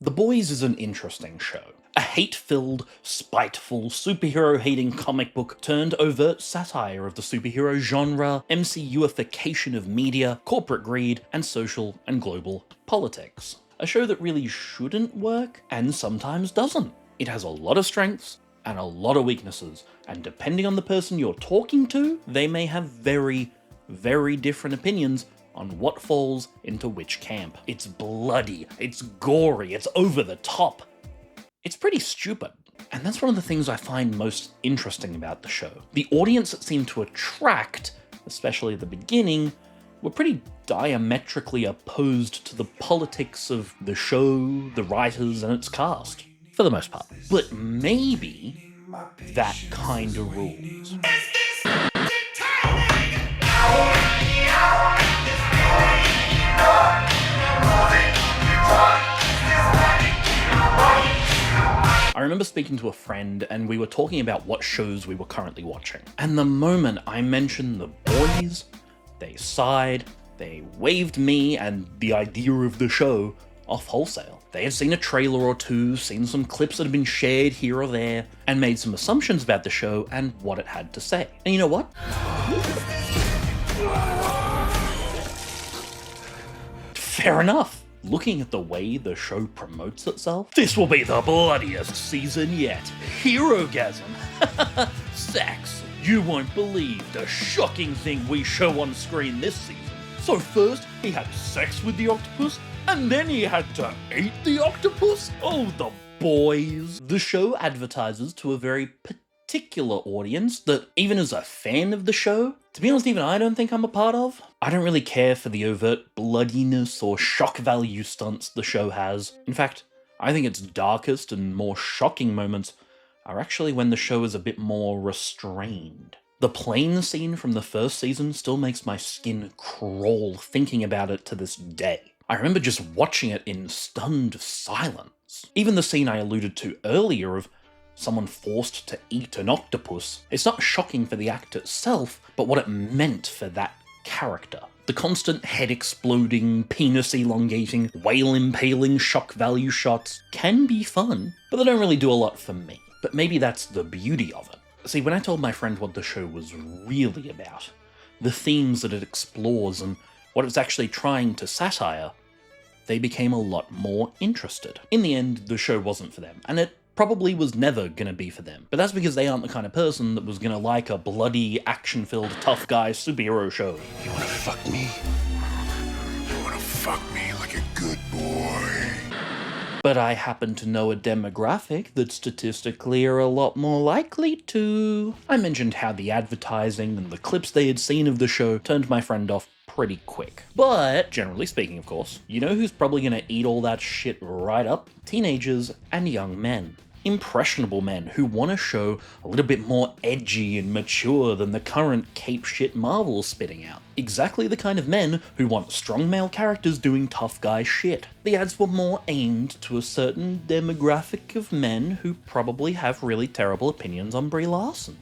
The Boys is an interesting show. A hate-filled, spiteful, superhero-hating comic book turned overt satire of the superhero genre, MCUification of media, corporate greed, and social and global politics. A show that really shouldn't work, and sometimes doesn't. It has a lot of strengths, and a lot of weaknesses, and depending on the person you're talking to, they may have very, very different opinions on what falls into which camp. It's bloody, it's gory, it's over the top. It's pretty stupid. And that's one of the things I find most interesting about the show. The audience it seemed to attract, especially at the beginning, were pretty diametrically opposed to the politics of the show, the writers, and its cast, for the most part. But maybe that kind of rules. I remember speaking to a friend and we were talking about what shows we were currently watching. And the moment I mentioned The Boys, they sighed, they waved me and the idea of the show off wholesale. They had seen a trailer or two, seen some clips that had been shared here or there, and made some assumptions about the show and what it had to say. And you know what? Fair enough. Looking at the way the show promotes itself, this will be the bloodiest season yet. Herogasm. Sex. You won't believe the shocking thing we show on screen this season. So first, he had sex with the octopus, and then he had to eat the octopus? Oh, the boys. The show advertises to a very particular audience that, even as a fan of the show, to be honest, even I don't think I'm a part of. I don't really care for the overt bloodiness or shock value stunts the show has. In fact, I think its darkest and more shocking moments are actually when the show is a bit more restrained. The plane scene from the first season still makes my skin crawl thinking about it to this day. I remember just watching it in stunned silence. Even the scene I alluded to earlier of someone forced to eat an octopus, it's not shocking for the act itself, but what it meant for that character. The constant head-exploding, penis-elongating, whale-impaling shock value shots can be fun, but they don't really do a lot for me. But maybe that's the beauty of it. See, when I told my friend what the show was really about, the themes that it explores and what it's actually trying to satire, they became a lot more interested. In the end, the show wasn't for them, and it probably was never gonna be for them. But that's because they aren't the kind of person that was gonna like a bloody, action-filled, tough guy superhero show. You wanna fuck me? You wanna fuck me like a good boy? But I happen to know a demographic that statistically are a lot more likely to. I mentioned how the advertising and the clips they had seen of the show turned my friend off pretty quick. But, generally speaking of course, you know who's probably gonna eat all that shit right up? Teenagers and young men. Impressionable men who want a show a little bit more edgy and mature than the current cape shit Marvel's spitting out. Exactly the kind of men who want strong male characters doing tough guy shit. The ads were more aimed to a certain demographic of men who probably have really terrible opinions on Brie Larson.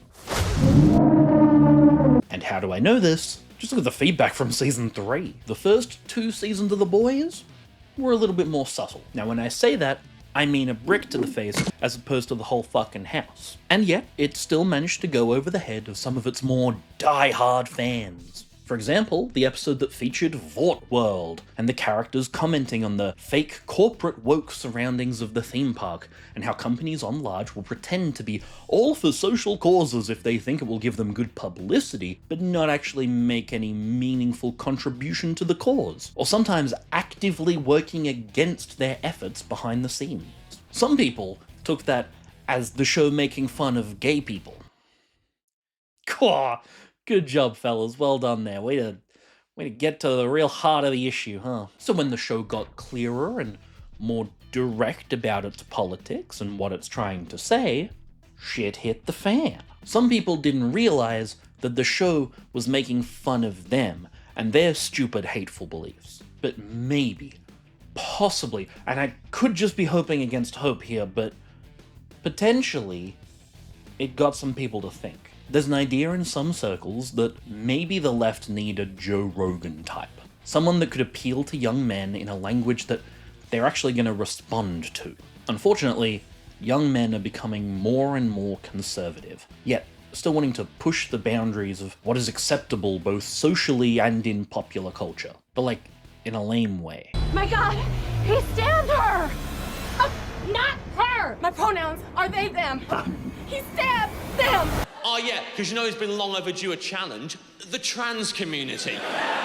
And how do I know this? Just look at the feedback from season 3. The first 2 seasons of The Boys were a little bit more subtle. Now when I say that, I mean a brick to the face as opposed to the whole fucking house. And yet, it still managed to go over the head of some of its more die-hard fans. For example, the episode that featured Vought World, and the characters commenting on the fake corporate woke surroundings of the theme park, and how companies on large will pretend to be all for social causes if they think it will give them good publicity, but not actually make any meaningful contribution to the cause, or sometimes actively working against their efforts behind the scenes. Some people took that as the show making fun of gay people. Caw! Good job, fellas. Well done there. Way to get to the real heart of the issue, huh? So when the show got clearer and more direct about its politics and what it's trying to say, shit hit the fan. Some people didn't realize that the show was making fun of them and their stupid, hateful beliefs. But maybe, possibly, and I could just be hoping against hope here, but potentially, it got some people to think. There's an idea in some circles that maybe the left need a Joe Rogan type. Someone that could appeal to young men in a language that they're actually going to respond to. Unfortunately, young men are becoming more and more conservative, yet still wanting to push the boundaries of what is acceptable both socially and in popular culture, but like in a lame way. My God, he stabbed her! Not her! My pronouns are they, them. He stabbed them! Oh yeah, because you know it's been long overdue a challenge. The trans community.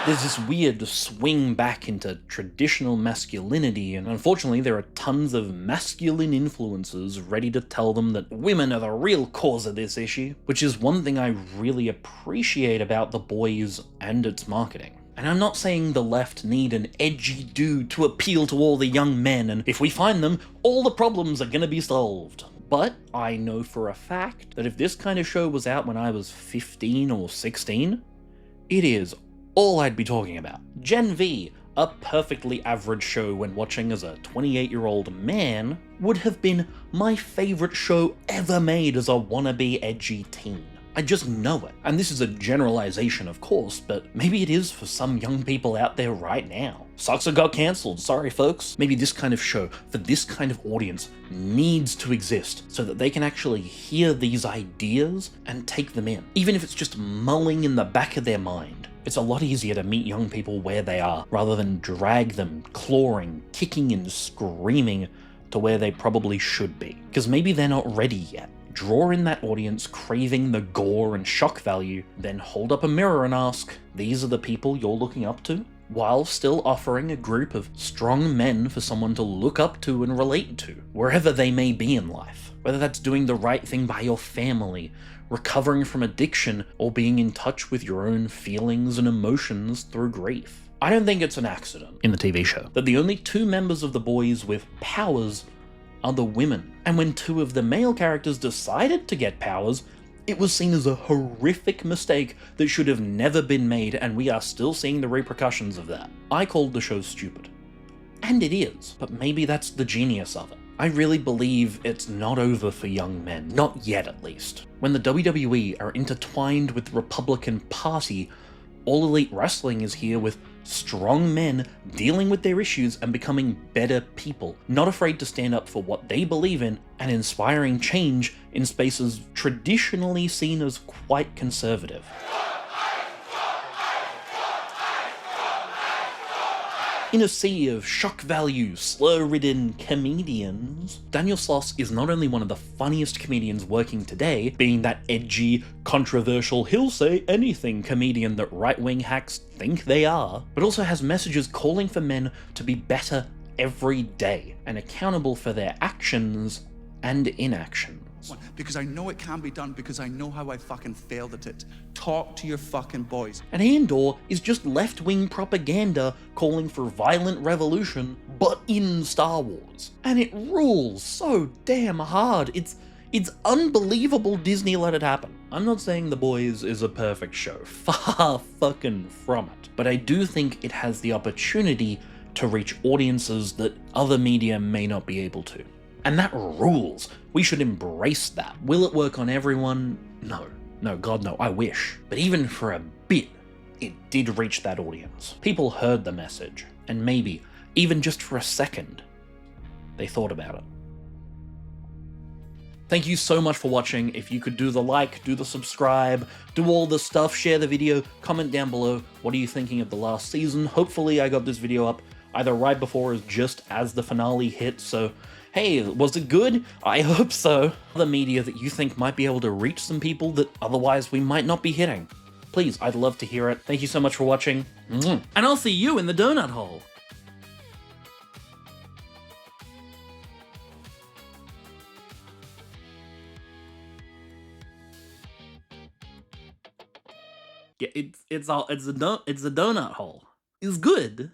There's this weird swing back into traditional masculinity, and unfortunately there are tons of masculine influencers ready to tell them that women are the real cause of this issue, which is one thing I really appreciate about The Boys and its marketing. And I'm not saying the left need an edgy dude to appeal to all the young men, and if we find them, all the problems are gonna be solved. But I know for a fact that if this kind of show was out when I was 15 or 16, it is all I'd be talking about. Gen V, a perfectly average show when watching as a 28-year-old man, would have been my favorite show ever made as a wannabe edgy teen. I just know it. And this is a generalization, of course, but maybe it is for some young people out there right now. Sucks it got cancelled, sorry folks. Maybe this kind of show, for this kind of audience, needs to exist so that they can actually hear these ideas and take them in, even if it's just mulling in the back of their mind. It's a lot easier to meet young people where they are, rather than drag them clawing, kicking and screaming to where they probably should be. Because maybe they're not ready yet. Draw in that audience craving the gore and shock value, then hold up a mirror and ask, these are the people you're looking up to? While still offering a group of strong men for someone to look up to and relate to, wherever they may be in life. Whether that's doing the right thing by your family, recovering from addiction, or being in touch with your own feelings and emotions through grief. I don't think it's an accident in the TV show that the only two members of The Boys with powers are the women. And when two of the male characters decided to get powers, it was seen as a horrific mistake that should have never been made, and we are still seeing the repercussions of that. I called the show stupid. And it is, but maybe that's the genius of it. I really believe it's not over for young men, not yet at least. When the WWE are intertwined with the Republican Party, All Elite Wrestling is here with strong men dealing with their issues and becoming better people, not afraid to stand up for what they believe in and inspiring change in spaces traditionally seen as quite conservative. In a sea of shock value, slur-ridden comedians, Daniel Sloss is not only one of the funniest comedians working today, being that edgy, controversial, he'll say anything comedian that right-wing hacks think they are, but also has messages calling for men to be better every day and accountable for their actions and inactions. Because I know it can be done, because I know how I fucking failed at it. Talk to your fucking boys. And Andor is just left-wing propaganda calling for violent revolution, but in Star Wars. And it rules so damn hard. It's unbelievable Disney let it happen. I'm not saying The Boys is a perfect show, far fucking from it. But I do think it has the opportunity to reach audiences that other media may not be able to. And that rules. We should embrace that. Will it work on everyone? No. No, God no, I wish. But even for a bit, it did reach that audience. People heard the message, and maybe, even just for a second, they thought about it. Thank you so much for watching. If you could do the like, do the subscribe, do all the stuff, share the video, comment down below, what are you thinking of the last season? Hopefully I got this video up either right before or just as the finale hit, so hey, was it good? I hope so. Other media that you think might be able to reach some people that otherwise we might not be hitting. Please, I'd love to hear it. Thank you so much for watching. And I'll see you in the donut hole. Yeah, it's a donut hole. It's good.